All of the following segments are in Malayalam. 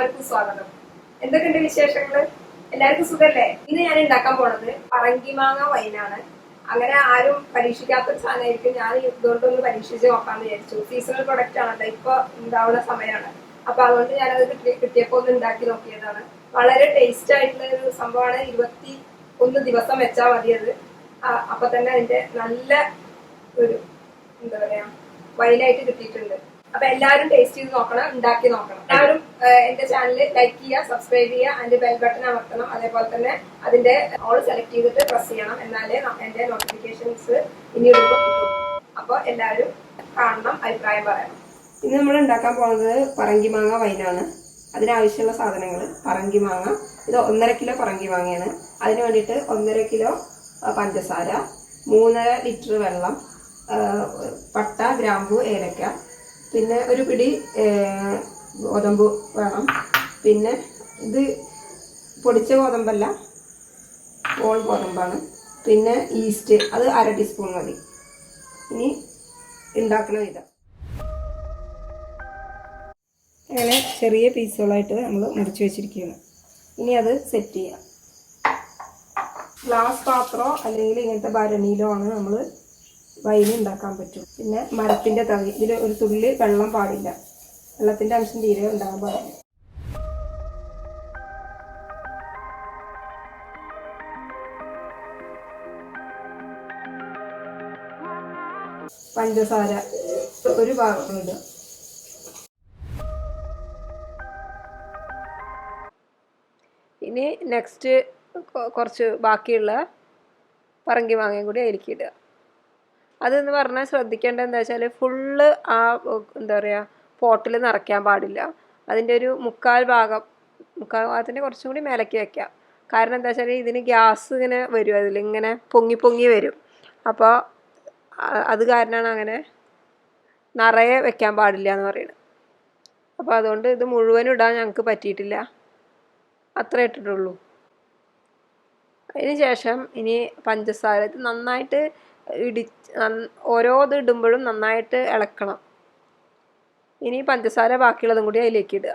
എല്ലാവർക്കും സ്വാഗതം. എന്തൊക്കെയുണ്ട് വിശേഷങ്ങള്? എല്ലാവർക്കും സുഖല്ലേ? ഇന്ന് ഞാൻ ഉണ്ടാക്കാൻ പോണത് പറങ്കിമാങ്ങ വൈനാണ്. അങ്ങനെ ആരും പരീക്ഷിക്കാത്തൊരു സാധനമായിരിക്കും. ഞാൻ ഇതുകൊണ്ടൊന്ന് പരീക്ഷിച്ച് നോക്കാന്ന് വിചാരിച്ചു. സീസണൽ പ്രൊഡക്റ്റ് ആണല്ലോ, ഇപ്പൊ ഉണ്ടാവുന്ന സമയമാണ്. അപ്പൊ അതുകൊണ്ട് ഞാനത് കിട്ടിയപ്പോ ഒന്ന് ഉണ്ടാക്കി നോക്കിയതാണ്. വളരെ ടേസ്റ്റ് ആയിട്ടുള്ള ഒരു സംഭവമാണ്. 21 ദിവസം വെച്ചാൽ മതി അത്. അപ്പൊ തന്നെ അതിന്റെ നല്ല ഒരു എന്താ പറയാ വൈനായിട്ട് കിട്ടിയിട്ടുണ്ട്. അപ്പൊ എല്ലാവരും ടേസ്റ്റ് ചെയ്ത് നോക്കണം, ഉണ്ടാക്കി നോക്കണം. എല്ലാവരും എന്റെ ചാനൽ ലൈക്ക് ചെയ്യുക, സബ്സ്ക്രൈബ് ചെയ്യുക, അതിന്റെ ബെൽ ബട്ടൺ അമർത്തണം. അതേപോലെ തന്നെ അതിന്റെ ഓൾ സെലക്ട് ചെയ്തിട്ട് പ്രസ് ചെയ്യണം. എന്നാലേ എന്റെ നോട്ടിഫിക്കേഷൻസ് ഇനി കിട്ടും. അപ്പൊ എല്ലാവരും കാണണം, അഭിപ്രായം പറയണം. ഇന്ന് നമ്മൾ ഉണ്ടാക്കാൻ പോകുന്നത് പറങ്കിമാങ്ങ വൈനാണ്. അതിനാവശ്യമുള്ള സാധനങ്ങൾ: പറങ്കിമാങ്ങ, ഇത് 1.5 കിലോ പറങ്കിമാങ്ങയാണ്. അതിന് വേണ്ടിയിട്ട് 1.5 കിലോ പഞ്ചസാര, 3.5 ലിറ്റർ വെള്ളം, പട്ട, ഗ്രാമ്പു, ഏലക്ക, പിന്നെ ഒരു പിടി ഗോതമ്പ് വേണം. പിന്നെ ഇത് പൊടിച്ച ഗോതമ്പല്ല, ഹോൾ ഗോതമ്പാണ്. പിന്നെ ഈസ്റ്റ്, അത് 1/2 ടീസ്പൂൺ മതി. ഇനി ഉണ്ടാക്കുന്ന വിധം: അങ്ങനെ ചെറിയ പീസുകളായിട്ട് നമ്മൾ മുറിച്ച് വെച്ചിരിക്കുകയാണ്. ഇനി അത് സെറ്റ് ചെയ്യാം. ഗ്ലാസ് പാത്രമോ അല്ലെങ്കിൽ ഇങ്ങനത്തെ ഭരണിയിലോ ആണ് നമ്മൾ വൈന് ഉണ്ടാക്കാൻ പറ്റും. പിന്നെ മരത്തിന്റെ തവി, ഇതിൽ ഒരു തുള്ളി വെള്ളം പാടില്ല, വെള്ളത്തിന്റെ അംശം തീരെ ഉണ്ടാകാൻ പാടില്ല. പഞ്ചസാര ഒരു ഭാഗം ഇടുക. ഇനി നെക്സ്റ്റ് കുറച്ച് ബാക്കിയുള്ള പറങ്കിമാങ്ങയും കൂടി അതിലേക്ക് ഇടുക. അതെന്ന് പറഞ്ഞാൽ ശ്രദ്ധിക്കേണ്ടത് എന്താ വെച്ചാൽ ഫുള്ള് ആ എന്താ പറയുക പോട്ടിൽ നിറയ്ക്കാൻ പാടില്ല. അതിൻ്റെ ഒരു മുക്കാൽ ഭാഗത്തിൻ്റെ കുറച്ചും കൂടി മേലേക്ക് വയ്ക്കാം. കാരണം എന്താ വെച്ചാൽ ഇതിന് ഗ്യാസ് ഇങ്ങനെ വരും, അതിലിങ്ങനെ പൊങ്ങി വരും. അപ്പോൾ അത് കാരണമാണ് അങ്ങനെ നിറയെ വെക്കാൻ പാടില്ല എന്ന് പറയുന്നത്. അപ്പോൾ അതുകൊണ്ട് ഇത് മുഴുവനും ഇടാൻ ഞങ്ങൾക്ക് പറ്റിയിട്ടില്ല, അത്ര ഇട്ടിട്ടുള്ളൂ. അതിന് ശേഷം ഇനി പഞ്ചസാര, ഇത് നന്നായിട്ട് ഓരോ ഇത് ഇടുമ്പോഴും നന്നായിട്ട് ഇളക്കണം. ഇനി പഞ്ചസാര ബാക്കിയുള്ളതും കൂടി അതിലേക്ക് ഇടുക.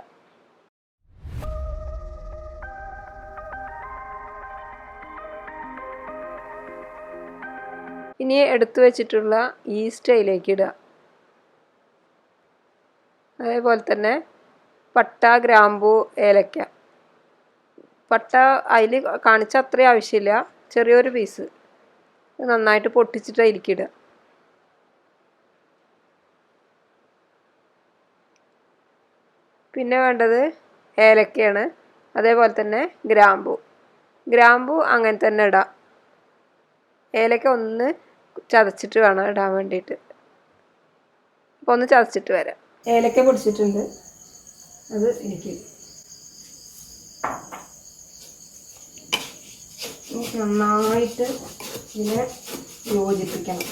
ഇനി എടുത്തു വെച്ചിട്ടുള്ള ഈസ്റ്റ് അതിലേക്ക് ഇടുക. അതേപോലെ തന്നെ പട്ട, ഗ്രാമ്പു, ഏലക്ക. പട്ട അതിൽ കാണിച്ച അത്രയും ആവശ്യമില്ല, ചെറിയൊരു പീസ് നന്നായിട്ട് പൊട്ടിച്ചിട്ട് അതിലേക്ക് ഇടുക. പിന്നെ വേണ്ടത് ഏലക്കയാണ്. അതേപോലെ തന്നെ ഗ്രാമ്പു അങ്ങനെ തന്നെ ഇടാം. ഏലക്ക ഒന്ന് ചതച്ചിട്ട് വേണം ഇടാൻ വേണ്ടിയിട്ട്. അപ്പോൾ ഒന്ന് ചതച്ചിട്ട് വരാം. ഏലക്ക പൊടിച്ചിട്ടുണ്ട്, അത് എനിക്ക് നന്നായിട്ട് ഇതിനെ യോജിപ്പിക്കണം.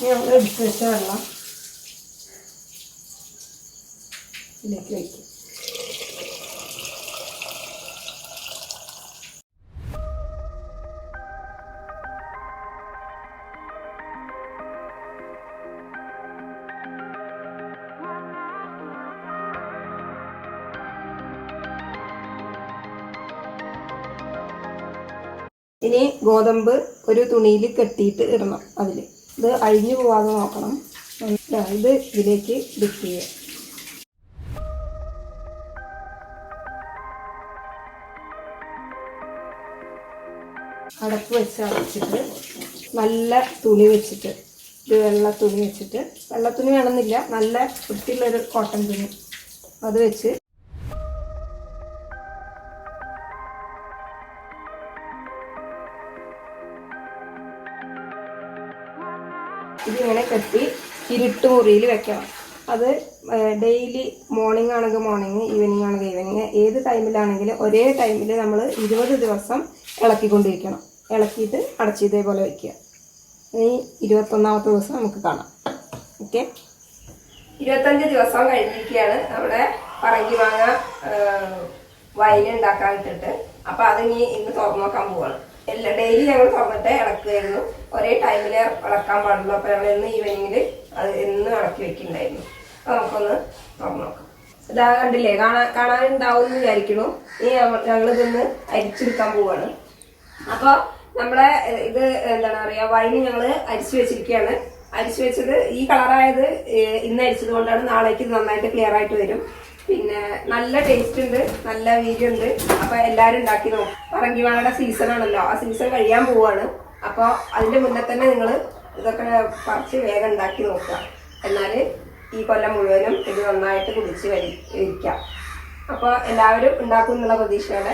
നമ്മൾ എടുത്ത് വെച്ച വെള്ളം ഇതിലേക്ക് വയ്ക്കും. ഇനി ഗോതമ്പ് ഒരു തുണിയിൽ കെട്ടിയിട്ട് ഇടണം. അതിൽ ഇത് അഴിഞ്ഞു പോവാതെ നോക്കണം. ഇത് ഇതിലേക്ക് ഡിപ്പ് ചെയ്യുക. അടപ്പ് വെച്ച് അടച്ചിട്ട് നല്ല തുണി വെച്ചിട്ട്, ഇത് വെള്ള തുണി വെച്ചിട്ട്, വെള്ള തുണി വേണമെന്നില്ല, നല്ല വൃത്തിയുള്ളൊരു കോട്ടൺ തുണി, അത് വെച്ച് ഇതിങ്ങനെ കെട്ടി ഇരുട്ട് മുറിയിൽ വെക്കണം. അത് ഡെയിലി മോർണിംഗ് ആണെങ്കിൽ മോർണിംഗ്, ഈവനിങ് ആണെങ്കിൽ ഈവനിങ്, ഏത് ടൈമിലാണെങ്കിലും ഒരേ ടൈമിൽ നമ്മൾ 20 ദിവസം ഇളക്കിക്കൊണ്ടിരിക്കണം. ഇളക്കിയിട്ട് അടച്ച് ഇതേപോലെ വയ്ക്കുക. ഇനി 21ാമത്തെ ദിവസം നമുക്ക് കാണാം. ഓക്കെ, 25 ദിവസം കഴിഞ്ഞിരിക്കുകയാണ് നമ്മുടെ പറങ്കിമാങ്ങ വൈൻ ഉണ്ടാക്കാൻ ഇട്ടിട്ട്. അപ്പം അതിനി ഇന്ന് തുറന്നു നോക്കാൻ പോവാണ്. എല്ലാ ഡെയിലി ഞങ്ങൾ തുറന്നിട്ട് ഇളക്കുമായിരുന്നു. ഒരേ ടൈമിൽ ഇളക്കാൻ പാടുള്ളൂ. അപ്പോൾ ഞങ്ങൾ ഇന്ന് ഈവനിങ്ങിൽ അത് എന്നും ഇളക്കി വെക്കുന്നുണ്ടായിരുന്നു. അപ്പോൾ നമുക്കൊന്ന് തുറന്നു നോക്കാം. ഇതാ കണ്ടില്ലേ, കാണാനുണ്ടാവും എന്ന് വിചാരിക്കുന്നു. ഇനി ഞങ്ങളിതൊന്ന് അരിച്ചെടുക്കാൻ പോവാണ്. അപ്പോൾ നമ്മളെ ഇത് എന്താണ് പറയുക, വൈന് ഞങ്ങൾ അരിച്ചു വെച്ചിരിക്കുകയാണ്. അരിച്ചു വെച്ചത് ഈ കളറായത് ഇന്ന് അരിച്ചത് കൊണ്ടാണ്. നാളേക്ക് നന്നായിട്ട് ക്ലിയർ ആയിട്ട് വരും. പിന്നെ നല്ല ടേസ്റ്റ് ഉണ്ട്, നല്ല വീര്യമുണ്ട്. അപ്പൊ എല്ലാരും ഉണ്ടാക്കി നോക്കും. പറങ്കിമാങ്ങയുടെ സീസൺ ആണല്ലോ, ആ സീസൺ കഴിയാൻ പോവാണ്. അപ്പൊ അതിന്റെ മുന്നേ തന്നെ നിങ്ങൾ ഇതൊക്കെ പറിച്ച് വേഗം ഉണ്ടാക്കി നോക്കുക. എന്നാല് ഈ കൊല്ലം മുഴുവനും ഇത് നന്നായിട്ട് കുടിച്ച് ഇരിക്കാം. അപ്പൊ എല്ലാവരും ഉണ്ടാക്കും എന്നുള്ള പ്രതീക്ഷയോടെ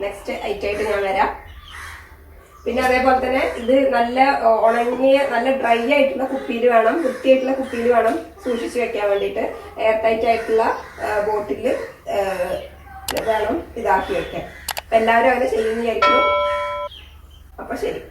നെക്സ്റ്റ് ഐറ്റമായിട്ട് ഞാൻ വരാം. പിന്നെ അതേപോലെ തന്നെ ഇത് നല്ല ഉണങ്ങിയ നല്ല ഡ്രൈ ആയിട്ടുള്ള കുപ്പിയിൽ വേണം, വൃത്തിയായിട്ടുള്ള കുപ്പിയിൽ വേണം സൂക്ഷിച്ച് വെക്കാൻ വേണ്ടിയിട്ട്. എയർ ടൈറ്റ് ആയിട്ടുള്ള ബോട്ടിൽ വേണം ഇതാക്കി വെക്കാൻ. അപ്പം എല്ലാവരും അങ്ങനെ ചെയ്യുന്ന വിചാരിക്കുന്നു. അപ്പം ശരി.